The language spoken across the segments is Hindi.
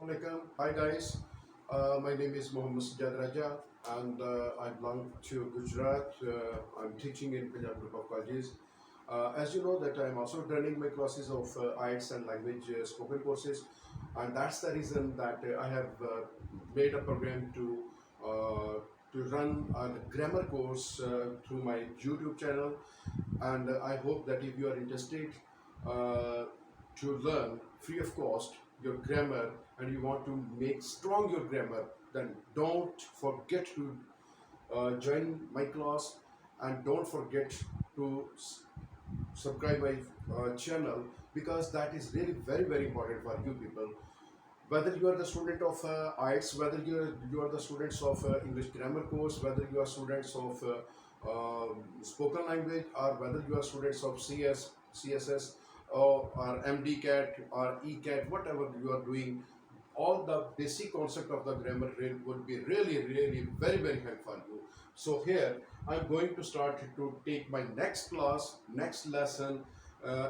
Assalamualaikum. Hi guys, my name is Mohammad Sajjad Raja and I belong to Gujarat. I'm teaching in Punjab Group of Colleges. As you know that I'm also running my classes of IELTS and language spoken courses, and that's the reason that I have made a program to run a grammar course through my YouTube channel, and I hope that if you are interested uh, to learn free of cost your grammar and you want to make strong your grammar, then don't forget to join my class, and don't forget to subscribe my channel, because that is really very important for you people, whether you are the student of IELTS, whether you are the students of English grammar course, whether you are students of spoken language, or whether you are students of CSS, or MD-CAT or ECAT, whatever you are doing, all the basic concept of the grammar would be really very helpful for you. So here I'm going to start to take my next class, next lesson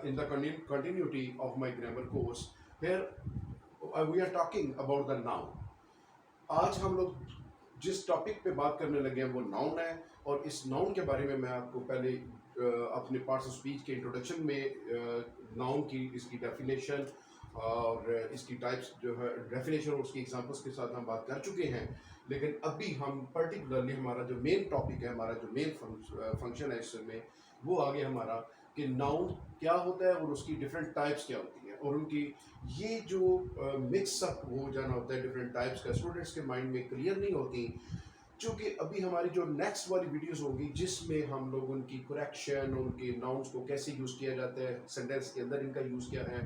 in the continuity of my grammar course. Here we are talking about the noun. आज हम लोग जिस टॉपिक पे बात करने लगे हैं वो नाउन है, और इस नाउन के बारे में मैं आपको पहले अपने पार्ट्स ऑफ स्पीच के इंट्रोडक्शन में नाउन की इसकी डेफिनेशन और इसकी टाइप्स जो है डेफिनेशन और उसकी एग्जांपल्स के साथ हम बात कर चुके हैं। लेकिन अभी हम पर्टिकुलरली हमारा जो मेन टॉपिक है, हमारा जो मेन फंक्शन है इसमें, वो आगे हमारा कि नाउन क्या होता है और उसकी डिफरेंट टाइप्स क्या होती हैं, और उनकी ये जो मिक्सअप हो जाना होता है डिफरेंट टाइप्स का, स्टूडेंट्स के माइंड में क्लियर नहीं होती। क्योंकि अभी हमारी जो नेक्स्ट वाली वीडियोस होगी जिसमें हम लोग उनकी करेक्शन, उनके नाउन्स को कैसे यूज़ किया जाता है, सेंटेंस के अंदर इनका यूज़ क्या है,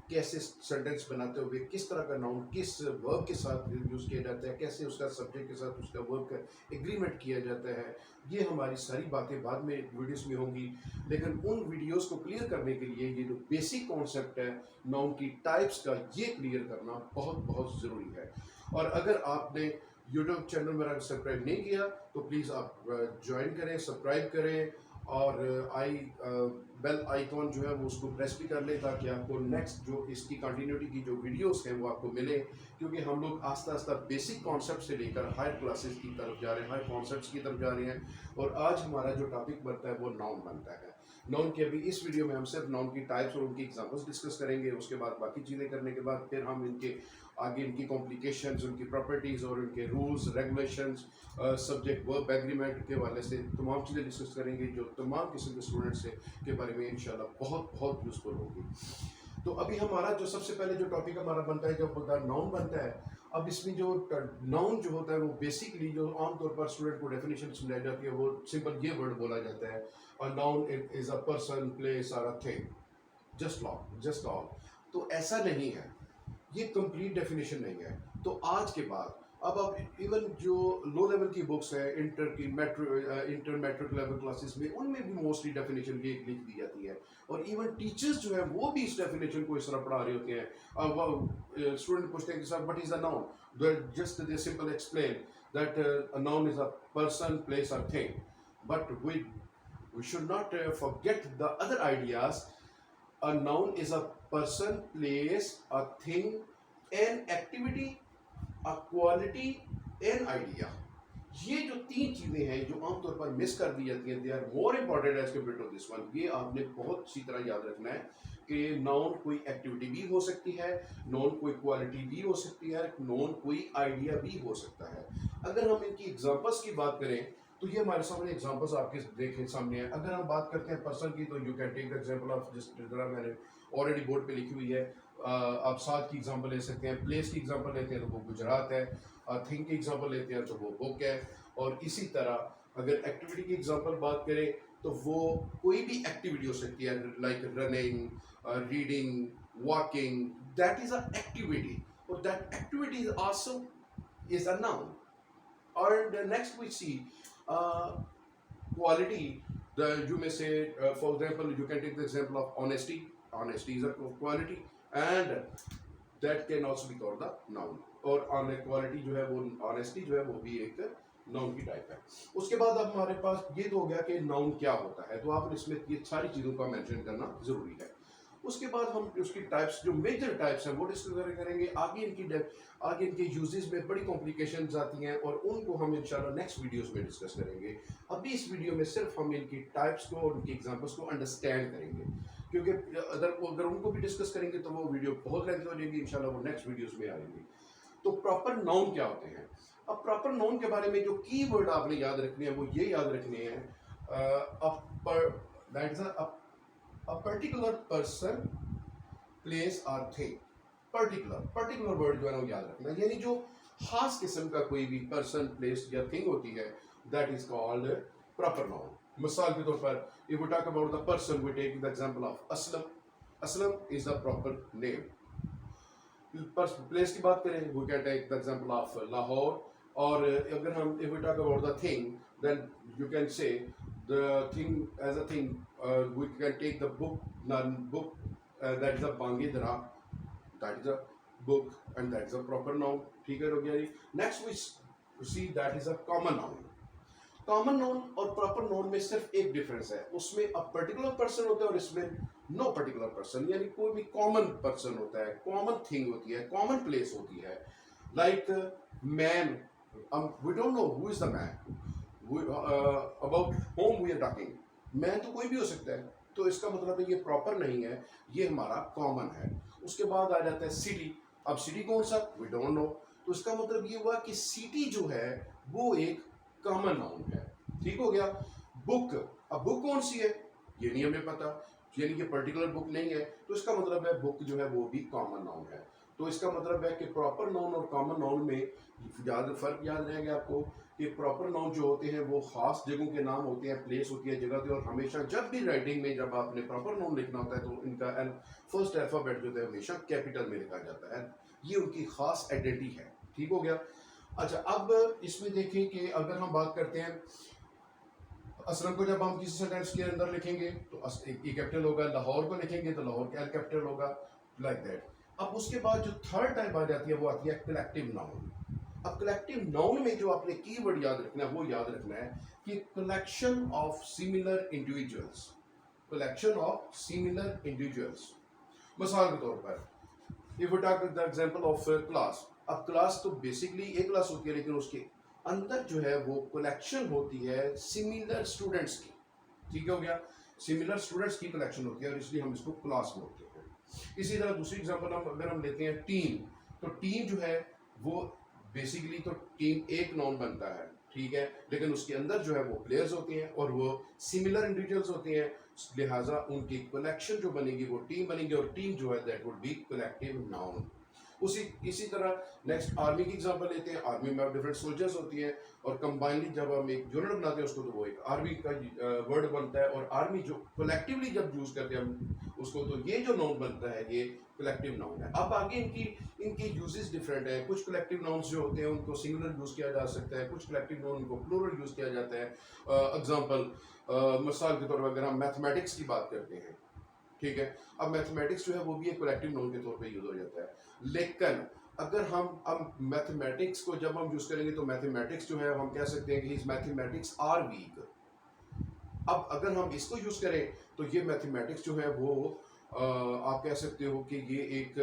कैसे सेंटेंस बनाते हुए किस तरह का नाउन किस वर्ब के साथ यूज़ किया जाता है, कैसे उसका सब्जेक्ट के साथ उसका वर्ब का एग्रीमेंट किया जाता है, ये हमारी सारी बातें बाद में वीडियोस में होंगी। लेकिन उन वीडियोस को क्लियर करने के लिए ये जो बेसिक कॉन्सेप्ट है नाउन की टाइप्स का, ये क्लियर करना बहुत ज़रूरी है। और अगर आपने यूट्यूब चैनल मेरा सब्सक्राइब नहीं किया तो प्लीज़ आप ज्वाइन करें, सब्सक्राइब करें, और बेल आइकॉन जो है वो उसको प्रेस भी कर लें, ताकि आपको नेक्स्ट जो इसकी कंटिन्यूटी की जो वीडियोस हैं वो आपको मिले। क्योंकि हम लोग आस्ता आस्ता बेसिक कॉन्सेप्ट से लेकर हायर क्लासेस की तरफ जा रहे हैं, हायर कॉन्सेप्ट्स की तरफ जा रहे हैं, और आज हमारा जो टॉपिक बनता है वो नाउन बनता है। नाउन की अभी इस वीडियो में हम सिर्फ नाउन की टाइप्स और उनकी एग्जांपल्स डिस्कस करेंगे। उसके बाद बाकी चीज़ें करने के बाद फिर हम इनके आगे इनकी कॉम्प्लिकेशंस, उनकी प्रॉपर्टीज़ और उनके rules regulations, subject verb agreement के हवाले से तमाम चीज़ें डिस्कस करेंगे, जो तमाम किस्म के स्टूडेंट्स के बारे में इंशाल्लाह बहुत यूज़फुल होगी। तो अभी हमारा जो सबसे पहले जो टॉपिक हमारा बनता है, जब होता है नाउन बनता है। अब इसमें जो नाउन जो होता है वो बेसिकली जो आमतौर पर स्टूडेंट को डेफिनेशन समझाई जाती है, वो सिंपल ये वर्ड बोला जाता है, अ noun is a person, place और अ थिंग, जस्ट ऑल। तो ऐसा नहीं है, ये कंप्लीट डेफिनेशन नहीं है। तो आज के बाद अब इवन जो लो लेवल की बुक्स है, इंटर की इंटर मैट्रिक लेवल क्लासेस में, उनमें भी मोस्टली डेफिनेशन लिख दी जाती है, और इवन टीचर्स जो है वो भी इस डेफिनेशन को इस तरह पढ़ा रहे होते हैं। अब स्टूडेंट पूछते हैं कि sir what is a noun, just the simple explain that a noun is a person, place और thing, but we should not forget the other ideas. A noun is a person, place, a thing, an activity, a quality, an idea. ये जो तीन चीजें हैं जो आमतौर पर मिस कर दी जाती हैं, they are more important as compare to this one. ये आपने बहुत सी तरह याद रखना है कि नाउन कोई एक्टिविटी भी हो सकती है, नाउन कोई क्वालिटी भी हो सकती है, नाउन कोई आइडिया भी हो सकता है। अगर हम इनकी एग्जांपल्स की बात करें तो ये हमारे सामने एग्जांपल्स आपके देखे सामने है। अगर हम बात करते हैं पर्सन की, तो you can take the example of जिस तरह मैंने ऑलरेडी बोर्ड पे लिखी हुई है। आप साथ की एग्जांपल ले सकते हैं, प्लेस की एग्जांपल लेते हैं तो वो गुजरात है, थिंग की एग्जांपल लेते हैं तो वो बुक है, और इसी तरह अगर एक्टिविटी की एग्जांपल बात करें तो वो कोई भी एक्टिविटी हो सकती है, like running, reading, walking, that is a activity, और that activity is also is a noun. Or the next we see quality. You may say, for example, you can take the example of honesty. Honesty is a quality, and that can also be called the noun. और on quality जो है वो honesty जो है वो भी एक नाउन की टाइप है। उसके बाद अब हमारे पास ये तो हो गया कि नाउन क्या होता है, तो आपने इसमें ये सारी चीज़ों का मेंशन करना जरूरी है। उसके बाद हम उसकी टाइप्स, जो मेजर टाइप्स हैं वो डिस्कस करेंगे। आगे इनके यूजेस में बड़ी कॉम्प्लिकेशंस आती हैं और उनको हम इंशाल्लाह नेक्स्ट वीडियोस में डिस्कस करेंगे। अभी इस वीडियो में सिर्फ हम इनकी टाइप्स को और उनकी एग्जांपल्स को अंडरस्टैंड करेंगे, क्योंकि अगर उनको भी डिस्कस करेंगे तो वो वीडियो बहुत लेंथ हो जाएगी। इंशाल्लाह वो नेक्स्ट वीडियोस में आएंगी। तो प्रॉपर नाउन क्या होते हैं? अब प्रॉपर नाउन के बारे में जो की वर्ड आपने याद रखने हैं वो ये याद रखने हैं, a particular person, place or thing। Particular word जो है ना वो याद रखना, यानी जो खास किस्म का कोई भी पर्सन, प्लेस या थिंग होती है, that is called proper noun. मिसाल के तौर पर if we talk about the person, we take the example of Aslam. Aslam is the proper name. Place की बात करें, we can take the example of Lahore. और अगर हम if we talk about the thing, then you can say the thing as a thing, we can take the book, that is a bangidra, that is a book and that is a proper noun। ठीक है, हो गया जी। Next we see that is a common noun. Common noun और प्रॉपर नाउन में सिर्फ एक डिफरेंस है, उसमें अ पर्टिकुलर पर्सन होता है और इसमें नो पर्टिकुलर पर्सन, यानी कोई भी कॉमन पर्सन होता है, कॉमन थिंग होती है, कॉमन प्लेस होती है। Like man, we don't know who is the man, about whom we are talking. Man तो कोई भी हो सकता है, तो इसका मतलब है ये प्रॉपर नहीं है, ये हमारा कॉमन है। उसके बाद आ जाता है सिटी। अब सिटी कौन सा, वी डोंट नो, तो इसका मतलब ये हुआ कि सिटी जो है वो एक कॉमन नाउन है। ठीक हो गया। बुक, अब बुक कौन सी है ये नहीं हमें पता, यानी कि पर्टिकुलर बुक नहीं है, तो इसका मतलब है बुक जो है वो भी कॉमन नाउन है। तो इसका मतलब है कि प्रॉपर नाउन और कॉमन नाउन में फर्क याद रहेगा आपको कि प्रॉपर नाउन जो होते हैं वो खास जगहों के नाम होते हैं, प्लेस होती है, जगह पे। और हमेशा जब भी राइटिंग में जब आपने प्रॉपर नाउन लिखना होता है तो इनका फर्स्ट अल्फाबेट जो है हमेशा कैपिटल में लिखा जाता है, ये उनकी खास आइडेंटिटी है। ठीक हो गया। अच्छा, अब इसमें देखें कि अगर हम बात करते हैं असलम को, जब हम किसी सेंटेंस के अंदर लिखेंगे तो ई कैपिटल होगा, लाहौर को लिखेंगे तो लाहौर का एल कैपिटल होगा, लाइक दैट। अब उसके बाद जो थर्ड टाइप आ जाती है वो आती है कलेक्टिव नाउन। अब कलेक्टिव नाउन में जो आपने कीवर्ड याद रखना है वो याद रखना है कि collection of similar individuals, collection of similar individuals. मिसाल के तौर पर if we talk the example of class. अब क्लास तो बेसिकली एक क्लास होती है, लेकिन उसके अंदर जो है वो कलेक्शन होती है सिमिलर स्टूडेंट्स की। ठीक हो गया, सिमिलर स्टूडेंट्स की कलेक्शन होती है और इसलिए हम इसको क्लास बोलते हैं। इसी तरह दूसरी एग्जांपल अगर हम लेते हैं टीम, तो टीम जो है वो बेसिकली तो टीम एक नाउन बनता है, ठीक है, लेकिन उसके अंदर जो है वो प्लेयर्स होते हैं और वो सिमिलर इंडिविजुअल्स होते हैं, लिहाजा उनकी कलेक्शन जो बनेगी वो टीम बनेगी और टीम जो है that would be collective noun. इसी तरह नेक्स्ट आर्मी की एग्जांपल लेते हैं। आर्मी में डिफरेंट सोल्जर्स होती हैं और कंबाइनली जब हम एक यूनिट बनाते हैं उसको तो वो एक आर्मी का वर्ड बनता है। और आर्मी जो कलेक्टिवली जब यूज करते हैं हम उसको, तो ये जो नाउन बनता है ये कलेक्टिव नाउन है। अब आगे इनकी यूजेस डिफरेंट है। कुछ कलेक्टिव नाउन्स जो होते हैं उनको सिंगुलर यूज किया जा सकता है, कुछ कलेक्टिव नाउन उनको प्लूरल यूज किया जाता है। एग्जांपल मिसाल के तौर पर अगर हम मैथमेटिक्स की बात करते हैं, ठीक है, अब मैथमेटिक्स जो है वो भी एक कलेक्टिव नाउन के तौर पे यूज हो जाता है। लेकिन अगर हम अब मैथमेटिक्स को जब हम यूज करेंगे तो मैथमेटिक्स जो है हम कह सकते हैं कि हिज मैथमेटिक्स आर वीक। अब अगर हम इसको यूज करें तो ये मैथमेटिक्स जो है वो आप कह सकते हो कि ये एक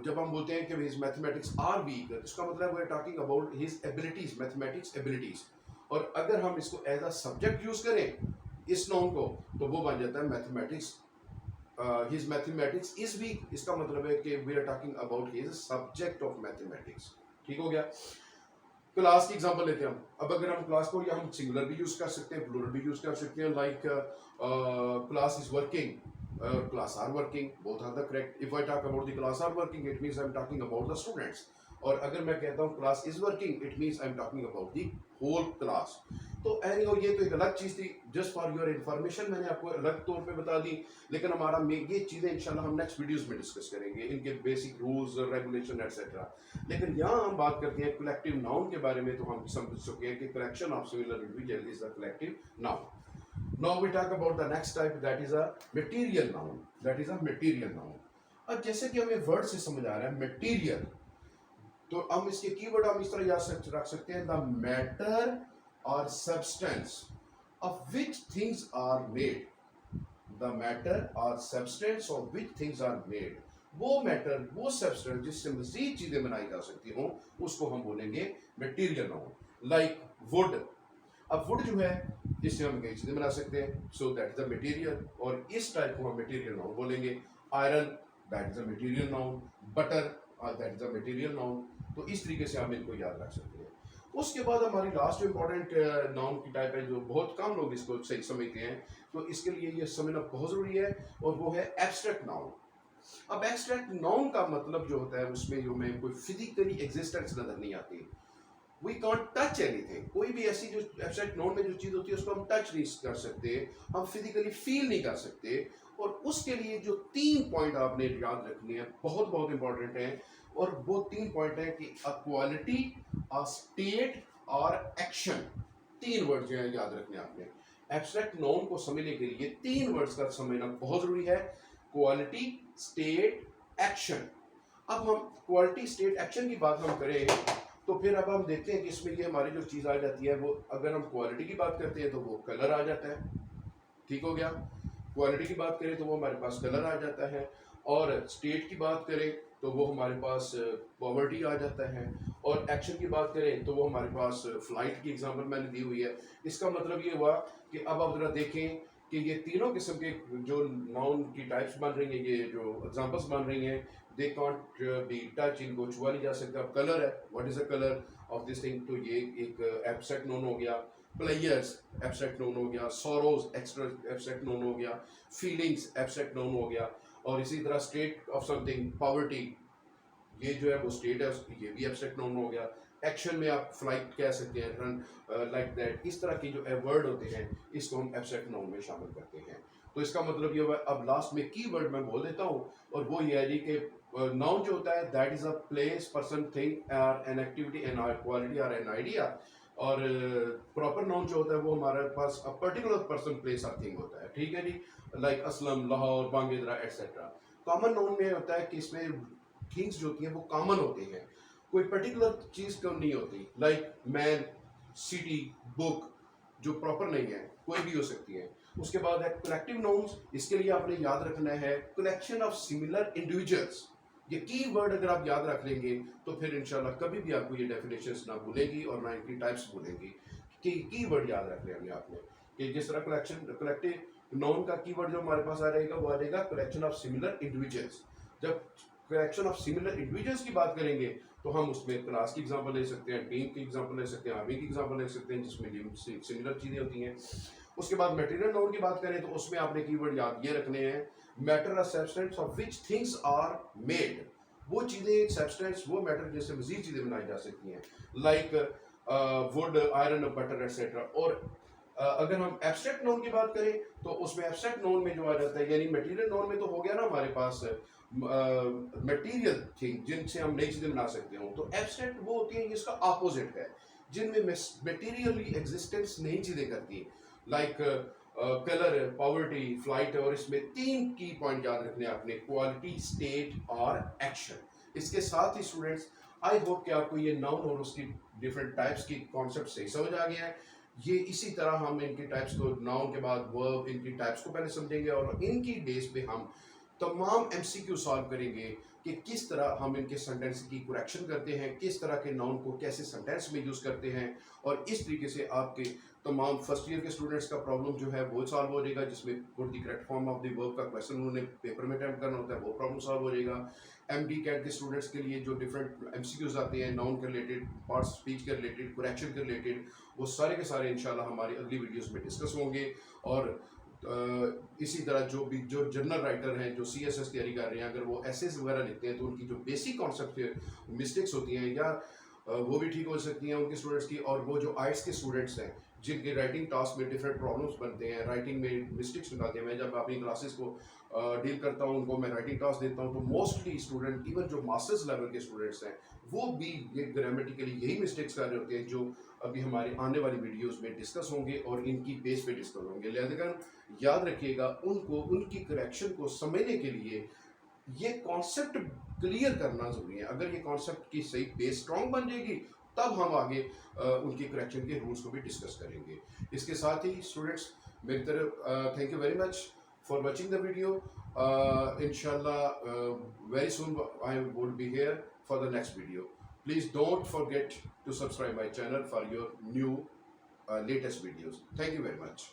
जब हम बोलते हैं कि हिज मैथमेटिक्स आर वीक, इसका मतलब we are talking about his abilities, mathematics abilities. और अगर हम इसको एज अ सब्जेक्ट यूज करें इस नाउन को, तो वो बन जाता है mathematics, his mathematics is weak. इसका मतलब है कि we are talking about his subject of mathematics. ठीक हो गया। क्लास की एग्जांपल लेते हैं हम। अब अगर हम क्लास को या हम सिंगुलर भी यूज कर सकते हैं, प्लूरल भी यूज कर सकते हैं, like class is working, class are working, both are the correct. If I talk about the class are working, it means I am talking about the students. और अगर मैं कहता हूँ class is working, it means I am talking about the whole class. तो एनीहाउ ये तो एक अलग चीज थी, जस्ट फॉर योर इन्फॉर्मेशन मैंने आपको अलग तौर पे बता दी। लेकिन हमारा ये चीजें इंशाल्लाह हम नेक्स्ट वीडियोस में डिस्कस करेंगे, इनके बेसिक रूल्स, रेगुलेशन एटसेट्रा। लेकिन यहाँ हम बात करते हैं कलेक्टिव नाउन के बारे में, तो हम समझ चुके हैं कि collection of similar individual is the collective noun. Now we talk about the next type, that is a material noun, that is a material noun. अब जैसे कि हमें वर्ड से समझ आ रहा है मटेरियल, तो हम इसके कीवर्ड हम इस तरह याद रख सकते हैं, the matter or substance of which things are made, the matter और substance of which things are made, वो मैटर वो सब्सटेंस जिससे मजीद चीजें बनाई जा सकती हों उसको हम बोलेंगे मटेरियल नाउन। लाइक वुड, अब वुड जो है इससे हम कई चीजें बना सकते हैं, so that is a material, और इस टाइप को हम मटेरियल नाउन बोलेंगे। Iron, that is a material noun. Butter, that is a material noun. तो इस तरीके से हम इनको याद रख सकते हैं। उसके बाद हमारी लास्ट इंपॉर्टेंट नाउन की टाइप है जो बहुत कम लोग इसको सही समझते हैं, तो इसके लिए ये समझना बहुत जरूरी है, और वो है एब्स्ट्रैक्ट नाउन। अब एब्स्ट्रैक्ट नाउन का मतलब जो होता है उसमें जो हमें कोई फिजिकली एग्जिस्टेंस नजर नहीं आती, वी कॉन्ट टच एनीथिंग। कोई भी ऐसी जो एब्स्ट्रैक्ट नाउन में जो चीज होती है उसको हम टच नहीं कर सकते, हम फिजिकली फील नहीं कर सकते। और उसके लिए जो 3 पॉइंट आपने याद रखने हैं बहुत बहुत इंपॉर्टेंट हैं, और वो 3 पॉइंट है कि अ क्वालिटी, अ स्टेट और एक्शन। 3 वर्ड जो है याद रखने आपने। एब्स्ट्रैक्ट नाउन को समझने के लिए 3 वर्ड्स का समझना बहुत जरूरी है, क्वालिटी, स्टेट, एक्शन। अब हम क्वालिटी, स्टेट, एक्शन की बात हम करें तो फिर अब हम देखते हैं कि इसमें ये हमारी जो चीज़ आ जाती है, वो अगर हम क्वालिटी की बात करते हैं तो वो कलर आ जाता है, ठीक हो गया। क्वालिटी की बात करें तो वो हमारे पास कलर आ जाता है, और स्टेट की बात करें तो वो हमारे पास पॉवर्टी आ जाता है, और एक्शन की बात करें तो वो हमारे पास फ्लाइट की एग्जांपल मैंने दी हुई है। इसका मतलब ये हुआ कि अब आप जरा देखें कि ये तीनों किस्म के जो नाउन की टाइप्स बन रही हैं, ये जो एग्जांपल्स बन रही हैं, दे कांट बी टच, इनको छुआ नहीं जा सकता। अब कलर है, what is the colour of this thing, तो ये एक एब्स्ट्रैक्ट नाउन हो गया। प्लेयर्स एब्स्ट्रैक्ट नाउन हो गया, सोरोज एब्स्ट्रैक्ट नाउन हो गया, फीलिंग्स एब्स्ट्रैक्ट नाउन हो गया, और इसी तरह स्टेट ऑफ समथिंग, पॉवर्टी, ये जो है वो स्टेट है, ये भी एब्स्ट्रैक्ट नाउन हो गया। एक्शन में आप फ्लाइट कह सकते हैं, रन लाइक दैट, इस तरह के जो वर्ड होते हैं इसको हम एब्स्ट्रैक्ट नाउन में शामिल करते हैं। तो इसका मतलब ये हुआ, अब लास्ट में की वर्ड मैं बोल देता हूँ, और वो ये है जी कि नाउन जो होता है that is a place, person, thing और एन एक्टिविटी, एन क्वालिटी और एन आइडिया। और प्रॉपर नाउन जो होता है वो हमारे पास अ पर्टिकुलर पर्सन, प्लेस और थिंग होता है, ठीक है जी। Like Aslam, Lahore, Bangidara etcetera. Common noun में होता है कि इसमें थिंग्स जो होती हैं वो कॉमन होती हैं, कोई पर्टिकुलर चीज कम नहीं होती। लाइक मैन, सिटी, बुक, जो प्रॉपर नहीं है, कोई भी हो सकती है। उसके बाद है कलेक्टिव नाउन्स, इसके लिए आपने याद रखना है कलेक्शन ऑफ सिमिलर इंडिविजुअल्स। ये की वर्ड अगर आप याद रख लेंगे तो फिर इंशाल्लाह कभी भी आपको ये डेफिनेशंस ना भूलेंगी और ना इनकी टाइप्स भूलेंगी। कि की वर्ड याद रख लेंगे आपने, कि जिस तरह कलेक्टिव नाउन का की वर्ड जो हमारे पास आ रहेगा वो आ रहेगा कलेक्शन ऑफ सिमिलर इंडिविजुअल्स। जब कलेक्शन ऑफ सिमिलर इंडिविजुअल्स की बात करेंगे तो हम उसमें क्लास की एग्जांपल ले सकते हैं, टीम की एग्जांपल ले सकते हैं, आर्मी की एग्जांपल ले सकते हैं, जिसमें सिमिलर चीजें होती हैं। उसके बाद मटेरियल नाउन की बात करें तो उसमें आपने कीवर्ड याद ये रखने हैं, मैटर और substance of which things are made. वो चीजें, सब्सटेंस, वो मैटर जिससे मजीद चीजें बनाई जा सकती हैं, like would, iron, butter etcetera. और अगर हम एब्स्ट्रैक्ट नाउन की बात करें तो उसमें एब्स्ट्रैक्ट नाउन में जो आ जाता है, यानी मटेरियल नाउन में तो हो गया ना हमारे पास मटेरियल थिंग जिनसे हम नई चीजें बना सकते हो, तो एब्स्ट्रैक्ट वो होती है जिसका ऑपोजिट है, जिनमें मटेरियली एग्जिस्टेंस नई चीजें करती, लाइक कलर, पॉवर्टी, फ्लाइट। और इसमें 3 की पॉइंट याद रखने आपने, क्वालिटी, स्टेट और एक्शन। इसके साथ ही स्टूडेंट्स आई होप कि आपको ये नाउन और उसकी डिफरेंट टाइप्स की कॉन्सेप्ट सही समझ आ गया है। ये इसी तरह हम इनकी टाइप्स को, नाउन के बाद वर्ब, इनकी टाइप्स को पहले समझेंगे और इनकी बेस पे हम तमाम एमसीक्यू सॉल्व करेंगे कि किस तरह हम इनके सेंटेंस की करेक्शन करते हैं, किस तरह के नाउन को कैसे सेंटेंस में यूज़ करते हैं, और इस तरीके से आपके तमाम फर्स्ट ईयर के स्टूडेंट्स का प्रॉब्लम जो है वो सॉल्व हो जाएगा, जिसमें put the correct form of the verb का क्वेश्चन उन्होंने पेपर में अटेम्प्ट करना होता है, वो प्रॉब्लम सॉल्व हो जाएगा। एमडी कैट के स्टूडेंट्स के लिए जो डिफरेंट एमसीक्यूज आते हैं नाउन के रिलेटेड, पार्ट स्पीच के रिलेटेड, करेक्शन के रिलेटेड, वो सारे के सारे इंशाल्लाह हमारी अगली वीडियोस में डिस्कस होंगे। और इसी तरह जो जर्नल राइटर हैं, जो सीएसएस तैयारी कर रहे हैं, अगर वो एसेस वगैरह लिखते हैं तो उनकी जो बेसिक कॉन्सेप्ट मिस्टेक्स होती हैं या वो भी ठीक हो सकती हैं उनके स्टूडेंट्स की। और वो जो आर्ट्स के स्टूडेंट्स हैं जिनके राइटिंग टास्क में डिफरेंट प्रॉब्लम्स बनते हैं, राइटिंग में मिस्टेक्स निकालते हैं, मैं जब अपनी क्लासेस को डील करता हूँ, उनको मैं राइटिंग टास्क देता हूँ, तो मोस्टली स्टूडेंट, इवन जो मास्टर्स लेवल के स्टूडेंट्स हैं, वो भी ये ग्रामेटिकली यही मिस्टेक्स कर रहे होते हैं जो अभी हमारी आने वाली वीडियोस में डिस्कस होंगे और इनकी बेस पे डिस्कस होंगे। लिहाजा याद रखिएगा, उनको उनकी करेक्शन को समझने के लिए ये कॉन्सेप्ट क्लियर करना जरूरी है। अगर ये कॉन्सेप्ट की सही बेस स्ट्रॉन्ग बन जाएगी तब हम आगे उनकी करेक्शन के रूल्स को भी डिस्कस करेंगे। इसके साथ ही स्टूडेंट्स मेरी तरफ thank you very much for watching the video. Inshallah, very soon I will be here for the next video. Please don't forget to subscribe my channel for your new latest videos. Thank you very much.